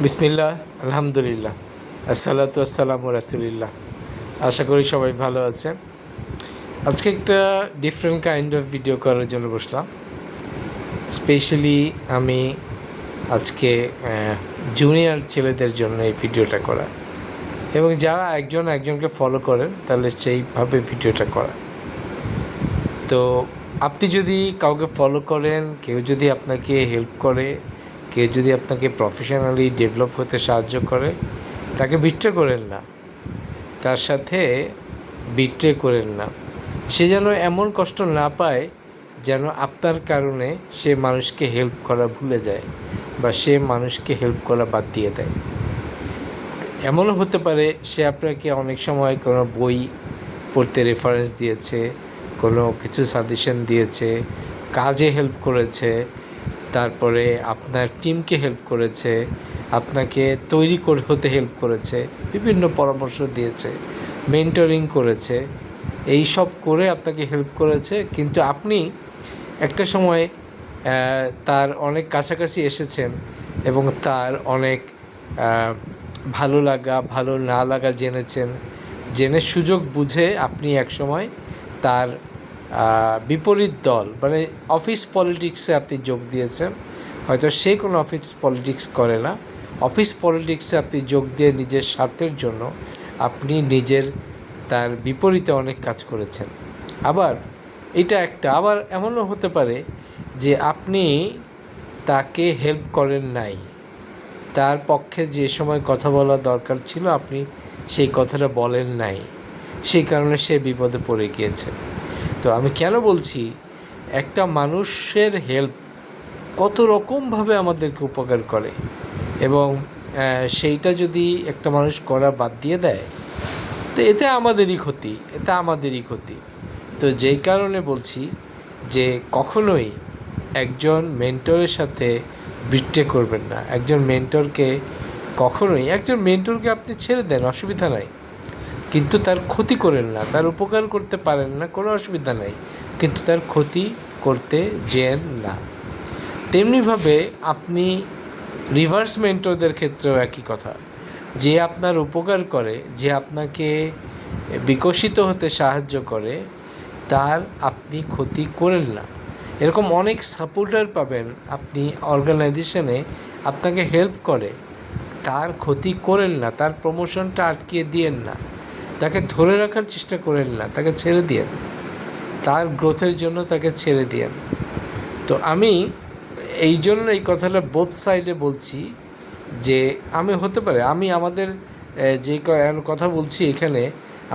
বিসমিল্লাহ, আলহামদুলিল্লাহ, আসসালাতু আসসালামু রাসূলিল্লাহ। আশা করি সবাই ভালো আছেন। আজকে একটা ডিফারেন্ট কাইন্ড অফ ভিডিও করার জন্য বসলাম। স্পেশালি আমি আজকে জুনিয়র ছেলেদের জন্য এই ভিডিওটা করা, এবং যারা একজনকে ফলো করেন তাহলে সেইভাবে ভিডিওটা করা। তো আপনি যদি কাউকে ফলো করেন, কেউ যদি আপনাকে হেল্প করে, কেউ যদি আপনাকে প্রফেশনালি ডেভেলপ হতে সাহায্য করে, তাকে বিট্রে করেন না, তার সাথে বিট্রে করেন না। সে যেন এমন কষ্ট না পায় যেন আপনার কারণে সে মানুষকে হেল্প করা ভুলে যায় বা সে মানুষকে হেল্প করা বাদ দিয়ে দেয়। এমনও হতে পারে সে আপনাকে অনেক সময় কোনো বই পড়তে রেফারেন্স দিয়েছে, কোনো কিছু সাজেশন দিয়েছে, কাজে হেল্প করেছে, তারপরে আপনার টিমকে হেল্প করেছে, আপনাকে তৈরি হতে হেল্প করেছে, বিভিন্ন পরামর্শ দিয়েছে, মেন্টরিং করেছে, এই সব করে আপনাকে হেল্প করেছে। কিন্তু আপনি একটা সময় তার অনেক কাছাকাছি এসেছেন এবং তার অনেক ভালো লাগা ভালো না লাগা জেনে সুযোগ বুঝে আপনি একসময় তার বিপরীত দল মানে অফিস পলিটিক্সে আপনি যোগ দিয়েছেন। হয়তো সে কোনো অফিস পলিটিক্স করে না, অফিস পলিটিক্সে আপনি যোগ দিয়ে নিজের স্বার্থের জন্য আপনি তার বিপরীতে অনেক কাজ করেছেন। আবার আবার এমনও হতে পারে যে আপনি তাকে হেল্প করেন নাই, তার পক্ষে যে সময় কথা বলা দরকার ছিল আপনি সেই কথাটা বলেন নাই, সেই কারণে সে বিপদে পড়ে গিয়েছে। তো আমি কেন বলছি, একটা মানুষের হেল্প কত রকমভাবে আমাদেরকে উপকার করে, এবং সেইটা যদি একটা মানুষ করা বাদ দিয়ে দেয় তো এতে আমাদেরই ক্ষতি। তো যেই কারণে বলছি যে কখনোই একজন মেন্টরের সাথে বিট্রে করবেন না। একজন মেন্টরকে আপনি ছেড়ে দেন, অসুবিধা নাই, কিন্তু তার ক্ষতি করেন না। তার উপকার করতে পারেন না, কোনো অসুবিধা নাই, কিন্তু তার ক্ষতি করতে যেন না। তেমনিভাবে আপনি রিভার্স মেন্টরদের ক্ষেত্রেও একই কথা। যে আপনার উপকার করে, যে আপনাকে বিকশিত হতে সাহায্য করে, তার আপনি ক্ষতি করেন না। এরকম অনেক সাপোর্টার পাবেন আপনি অর্গানাইজেশনে, আপনাকে হেল্প করে, তার ক্ষতি করেন না, তার প্রমোশনটা আটকিয়ে দিয়েন না, তাকে ধরে রাখার চেষ্টা করেন না, তাকে ছেড়ে দিয়েন, তার গ্রোথের জন্য তাকে ছেড়ে দিয়েন। তো আমি এই জন্য এই কথাটা বোথ সাইডে বলছি যে হতে পারে আমি আমাদের যে কথা বলছি এখানে,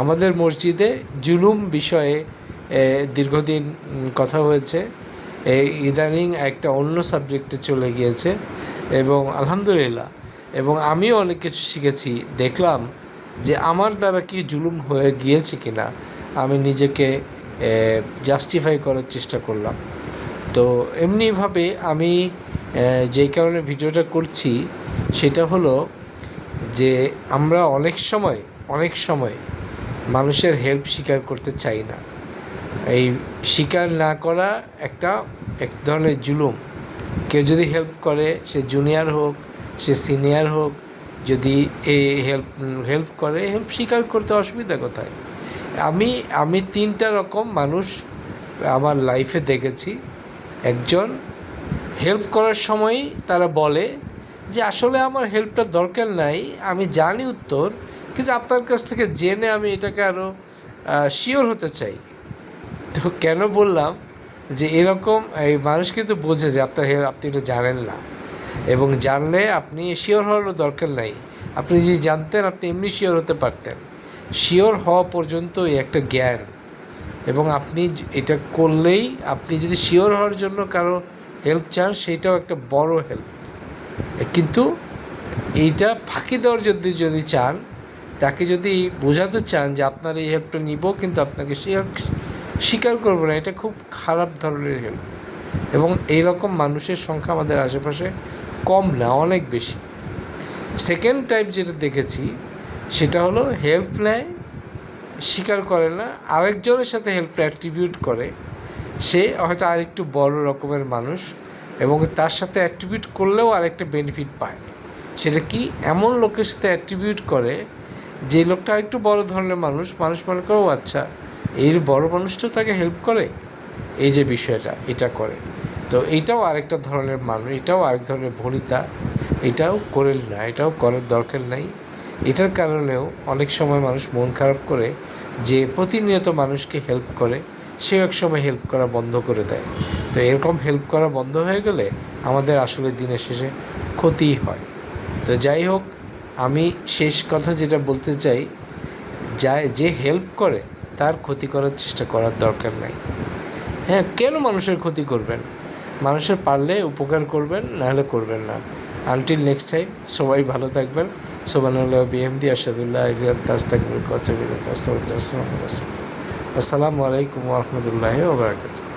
আমাদের মসজিদে জুলুম বিষয়ে দীর্ঘদিন কথা হয়েছে, ইদানিং একটা অন্য সাবজেক্টে চলে গিয়েছে, এবং আলহামদুলিল্লাহ, এবং আমিও অনেক কিছু শিখেছি। দেখলাম যে আমার দ্বারা কি জুলুম হয়ে গিয়েছে কিনা, আমি নিজেকে জাস্টিফাই করার চেষ্টা করলাম। তো এমনিভাবে আমি যেই কারণে ভিডিওটা করছি সেটা হলো যে আমরা অনেক সময় মানুষের হেল্প স্বীকার করতে চাই না। এই স্বীকার না করা এক ধরনের জুলুম। কেউ যদি হেল্প করে, সে জুনিয়র হোক, সে সিনিয়র হোক, যদি হেল্প করে, হেল্প স্বীকার করতে অসুবিধা কোথায়? আমি তিনটা রকম মানুষ আমার লাইফে দেখেছি। একজন হেল্প করার সময়ই তারা বলে যে আসলে আমার হেল্পটা দরকার নাই, আমি জানি উত্তর, কিন্তু আপনার কাছ থেকে জেনে আমি এটাকে আরও শিওর হতে চাই। তো কেন বললাম যে এরকম এই মানুষ কিন্তু বোঝে যে আপনি এটা জানেন না, এবং জানলে আপনি শিওর হওয়ারও দরকার নাই। আপনি যদি জানতেন আপনি এমনি শিওর হতে পারতেন। শিওর হওয়া পর্যন্তই একটা জ্ঞান, এবং আপনি এটা করলেই, আপনি যদি শিওর হওয়ার জন্য কারো হেল্প চান, সেইটাও একটা বড় হেল্প। কিন্তু এইটা ফাঁকি দেওয়ার যদি চান, তাকে যদি বোঝাতে চান যে আপনার এই হেল্পটা নিব কিন্তু আপনাকে স্বীকার করবো না, এটা খুব খারাপ ধরনের হেল্প। এবং এইরকম মানুষের সংখ্যা আমাদের আশেপাশে কম না, অনেক বেশি। সেকেন্ড টাইপ যেটা দেখেছি সেটা হলো হেল্প নেয়, স্বীকার করে না, আরেকজনের সাথে হেল্প অ্যাট্রিবিউট করে। সে হয়তো আরেকটু বড় রকমের মানুষ, এবং তার সাথে অ্যাট্রিবিউট করলেও আরেকটা বেনিফিট পায়, সেটা কি এমন লোকের সাথে অ্যাট্রিবিউট করে যে লোকটা আরেকটু বড় ধরনের মানুষ মনে করে ও আচ্ছা এই বড় মানুষটাও তাকে হেল্প করে, এই যে বিষয়টা এটা করে। তো এইটাও আরেকটা ধরনের মানুষ, এটাও আরেক ধরনের ভনিতা, এটাও করে না, এটাও করার দরকার নাই। এটার কারণেও অনেক সময় মানুষ মন খারাপ করে যে প্রতিনিয়ত মানুষকে হেল্প করে, সেও এক সময় হেল্প করা বন্ধ করে দেয়। তো এরকম হেল্প করা বন্ধ হয়ে গেলে আমাদের আসলে দিনের শেষে ক্ষতিই হয়। তো যাই হোক, আমি শেষ কথা যেটা বলতে চাই, যে হেল্প করে তার ক্ষতি করার চেষ্টা করার দরকার নাই। হ্যাঁ, কেন মানুষের ক্ষতি করবেন? মানুষের পারলে উপকার করবেন, নাহলে করবেন না। আনটিল নেক্সট টাইম, সবাই ভালো থাকবেন। সুবহানাল্লাহ বিহামদি আশহাদুল্লাহ ইলাহা ইল্লা আস্তাগফিরুকা ওয়া আতুবু ইলাইক। আসসালামু আলাইকুম ওয়া রাহমাতুল্লাহি ওয়া বারাকাতুহু।